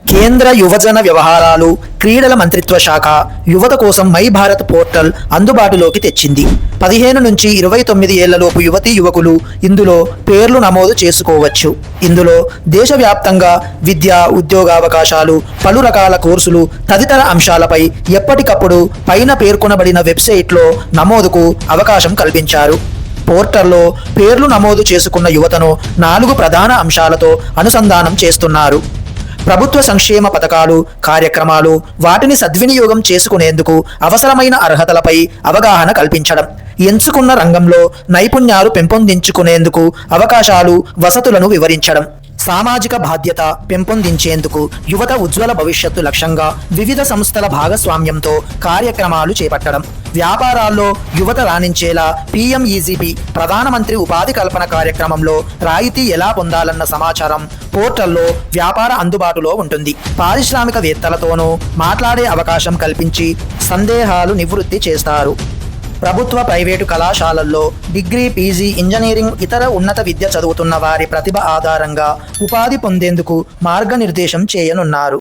కేంద్ర యువజన వ్యవహారాలు, క్రీడల మంత్రిత్వ శాఖ యువత కోసం మై భారత్ పోర్టల్ అందుబాటులోకి తెచ్చింది. 15 నుంచి 29 ఏళ్లలోపు యువతీ యువకులు ఇందులో పేర్లు నమోదు చేసుకోవచ్చు. ఇందులో దేశవ్యాప్తంగా విద్య, ఉద్యోగావకాశాలు, పలు రకాల కోర్సులు తదితర అంశాలపై ఎప్పటికప్పుడు పైన పేర్కొనబడిన వెబ్సైట్లో నమోదుకు అవకాశం కల్పించారు. పోర్టల్లో పేర్లు నమోదు చేసుకున్న యువతను 4 ప్రధాన అంశాలతో అనుసంధానం చేస్తున్నారు. ప్రభుత్వ సంక్షేమ పథకాలు, కార్యక్రమాలు, వాటిని సద్వినియోగం చేసుకునేందుకు అవసరమైన అర్హతలపై అవగాహన కల్పించడం, ఎంచుకున్న రంగంలో నైపుణ్యాలు పెంపొందించుకునేందుకు అవకాశాలు, వసతులను వివరించడం, సామాజిక బాధ్యత పెంపొందించేందుకు యువత ఉజ్వల భవిష్యత్తు లక్ష్యంగా వివిధ సంస్థల భాగస్వామ్యంతో కార్యక్రమాలు చేపట్టడం, వ్యాపారాల్లో యువత రాణించేలా PMEGP ప్రధానమంత్రి ఉపాధి కల్పన కార్యక్రమంలో రాయితీ ఎలా పొందాలన్న సమాచారం పోర్టల్లో వ్యాపార అందుబాటులో ఉంటుంది. పారిశ్రామికవేత్తలతోనూ మాట్లాడే అవకాశం కల్పించి సందేహాలు నివృత్తి చేస్తారు. ప్రభుత్వ, ప్రైవేటు కళాశాలల్లో డిగ్రీ, PG, ఇంజనీరింగ్, ఇతర ఉన్నత విద్య చదువుతున్న వారి ప్రతిభ ఆధారంగా ఉపాధి పొందేందుకు మార్గనిర్దేశం చేయనున్నారు.